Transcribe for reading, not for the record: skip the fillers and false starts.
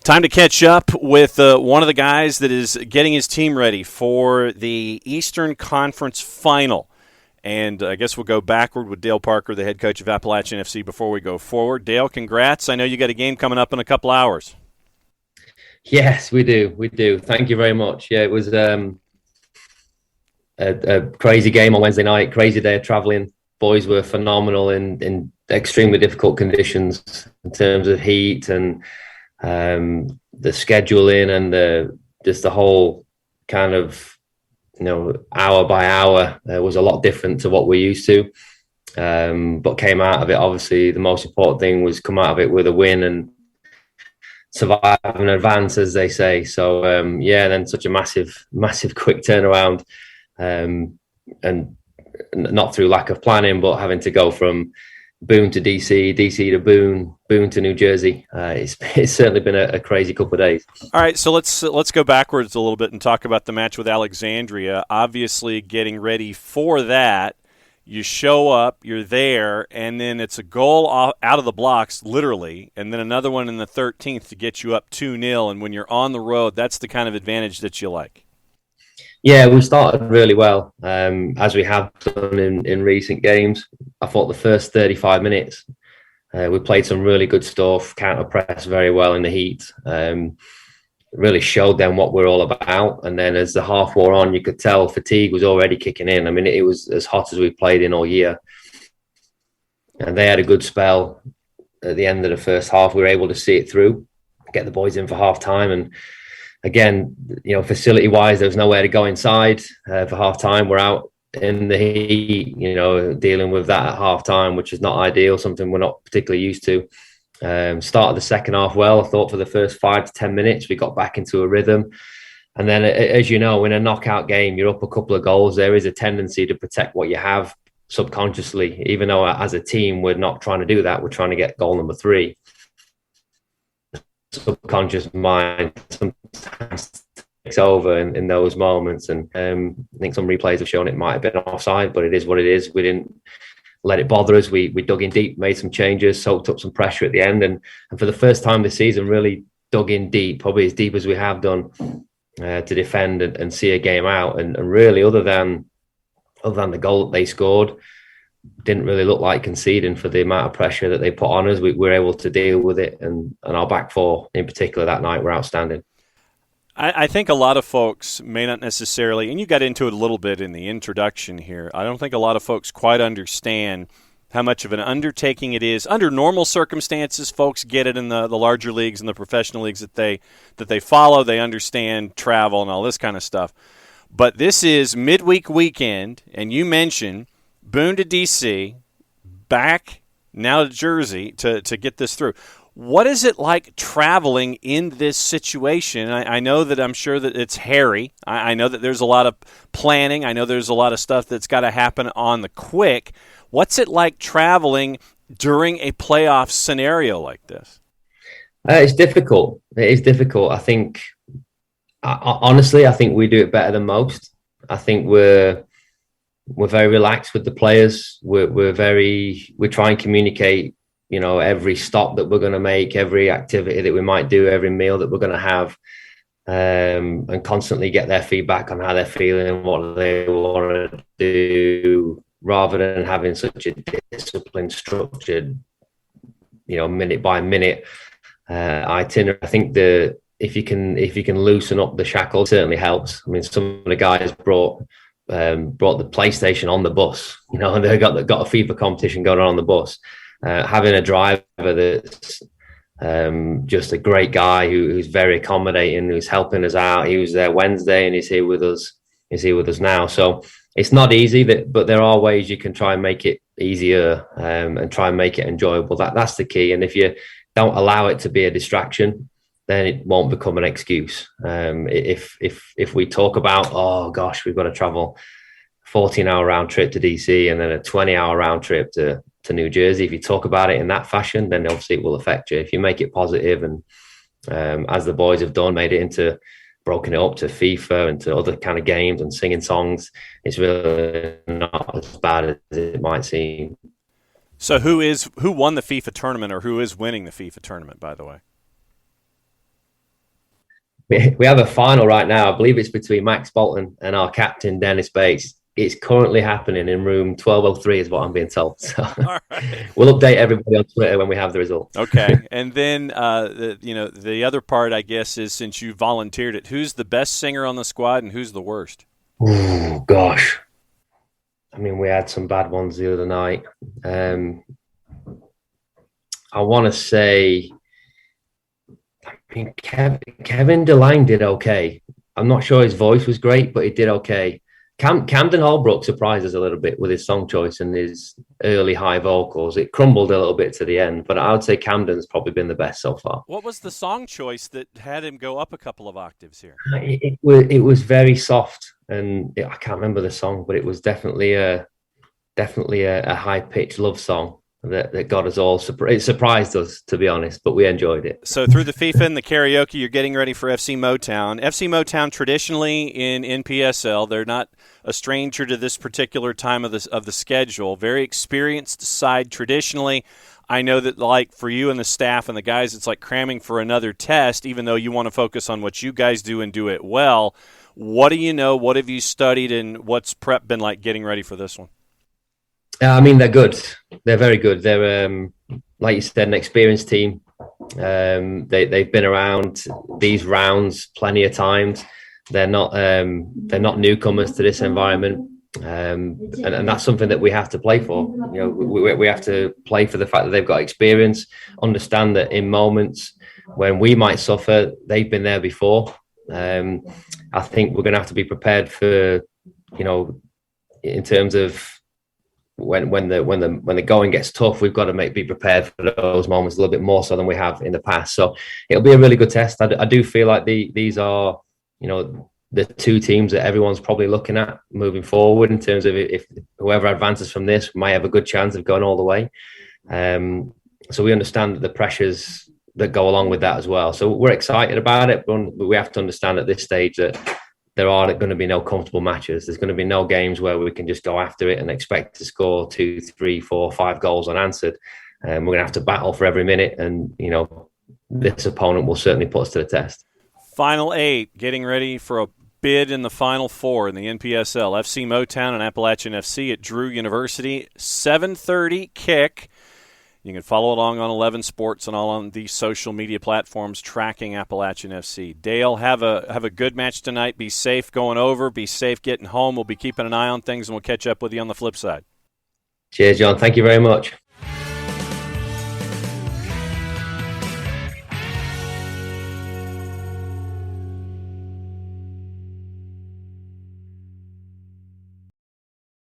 Time to catch up with one of the guys that is getting his team ready for the Eastern Conference Final. And I guess we'll go backward with Dale Parker, the head coach of Appalachian FC, before we go forward. Dale, congrats. I know you got a game coming up in a couple hours. Yes, we do. We do. Thank you very much. Yeah, it was a crazy game on Wednesday night, crazy day of traveling. Boys were phenomenal in extremely difficult conditions in terms of heat and the scheduling and the whole kind of, hour by hour was a lot different to what we're used to. But came out of it, obviously, the most important thing was come out of it with a win and survive and advance, as they say. So, then such a massive quick turnaround, and not through lack of planning, but having to go from Boone to DC to Boone to New Jersey. It's certainly been a crazy couple of days. All right, so let's go backwards a little bit and talk about the match with Alexandria. Obviously, getting ready for that, you show up, you're there, and then it's a goal out of the blocks, literally, and then another one in the 13th to get you up 2-0. And when you're on the road, that's the kind of advantage that you like. Yeah, we started really well, as we have done in recent games. I thought the first 35 minutes, we played some really good stuff, counter-pressed very well in the heat, really showed them what we're all about. And then as the half wore on, you could tell fatigue was already kicking in. I mean, it was as hot as we've played in all year. And they had a good spell at the end of the first half. We were able to see it through, get the boys in for half-time. And again, facility-wise, there was nowhere to go inside for half-time. We're out in the heat, dealing with that at half-time, which is not ideal, something we're not particularly used to. Started the second half well. I thought for the first 5 to 10 minutes, we got back into a rhythm. And then, as you know, in a knockout game, you're up a couple of goals. There is a tendency to protect what you have subconsciously, even though as a team, we're not trying to do that. We're trying to get goal number 3. Subconscious mind sometimes takes over in those moments, and I think some replays have shown it might have been offside, but it is what it is. We didn't let it bother us. We dug in deep, made some changes, soaked up some pressure at the end, and for the first time this season, really dug in deep, probably as deep as we have done, to defend and see a game out. And really, other than the goal that they scored, didn't really look like conceding for the amount of pressure that they put on us. We were able to deal with it, and our back four in particular that night were outstanding. I think a lot of folks may not necessarily, and you got into it a little bit in the introduction here, I don't think a lot of folks quite understand how much of an undertaking it is. Under normal circumstances, folks get it in the larger leagues and the professional leagues that they follow. They understand travel and all this kind of stuff. But this is midweek weekend, and you mentioned Boone to D.C., back now to Jersey to get this through. What is it like traveling in this situation? I'm sure that it's hairy. I know that there's a lot of planning. I know there's a lot of stuff that's got to happen on the quick. What's it like traveling during a playoff scenario like this? It's difficult. It is difficult. I think, honestly, I think we do it better than most. I think we're very relaxed with the players. We try and communicate, every stop that we're going to make, every activity that we might do, every meal that we're going to have, and constantly get their feedback on how they're feeling and what they want to do, rather than having such a disciplined, structured, minute by minute itinerary. I think if you can loosen up the shackles, it certainly helps. I mean, some of the guys brought the PlayStation on the bus. They got a FIFA competition going on the bus. Having a driver that's just a great guy who's very accommodating, who's helping us out. He was there Wednesday and he's here with us. He's here with us now. So it's not easy, but there are ways you can try and make it easier, and try and make it enjoyable. That's the key. And if you don't allow it to be a distraction, then it won't become an excuse. If we talk about, oh gosh, we've got to travel 14-hour round trip to DC and then a 20-hour round trip to New Jersey, if you talk about it in that fashion, then obviously it will affect you. If you make it positive and, as the boys have done, broken it up to FIFA and to other kind of games and singing songs, it's really not as bad as it might seem. So who won the FIFA tournament, or who is winning the FIFA tournament, by the way? We have a final right now. I believe it's between Max Bolton and our captain, Dennis Bates. It's currently happening in room 1203 is what I'm being told. So Right. we'll update everybody on Twitter when we have the results. Okay. And then, the other part, I guess, is since you volunteered it, who's the best singer on the squad and who's the worst? Oh, gosh. I mean, we had some bad ones the other night. I want to say, I mean, Kevin DeLange did okay. I'm not sure his voice was great, but he did okay. Camden Holbrook surprised us a little bit with his song choice and his early high vocals. It crumbled a little bit to the end, but I would say Camden's probably been the best so far. What was the song choice that had him go up a couple of octaves here? It was very soft, and I can't remember the song, but it was definitely a high pitched love song that got us all. It surprised us, to be honest, but we enjoyed it. So through the FIFA and the karaoke, you're getting ready for FC Motown. FC Motown traditionally in NPSL, they're not a stranger to this particular time of the schedule. Very experienced side traditionally. I know that, like, for you and the staff and the guys, it's like cramming for another test, even though you want to focus on what you guys do and do it well. What do you know? What have you studied, and what's prep been like getting ready for this one? I mean, they're good. They're very good. They're, like you said, an experienced team. They've been around these rounds plenty of times. They're not newcomers to this environment, and that's something that we have to play for. You know, we have to play for the fact that they've got experience. Understand that in moments when we might suffer, they've been there before. I think we're going to have to be prepared for, in terms of when the going gets tough, we've got to be prepared for those moments a little bit more so than we have in the past. So it'll be a really good test. I do feel like these are, the two teams that everyone's probably looking at moving forward in terms of if whoever advances from this might have a good chance of going all the way. So we understand the pressures that go along with that as well. So we're excited about it, but we have to understand at this stage that there are going to be no comfortable matches. There's going to be no games where we can just go after it and expect to score 2, 3, 4, 5 goals unanswered. We're going to have to battle for every minute, and this opponent will certainly put us to the test. Final 8, getting ready for a bid in the Final 4 in the NPSL. FC Motown and Appalachian FC at Drew University. 7:30 kick. You can follow along on 11 Sports and all on these social media platforms tracking Appalachian FC. Dale, have a good match tonight. Be safe going over. Be safe getting home. We'll be keeping an eye on things, and we'll catch up with you on the flip side. Cheers, John. Thank you very much.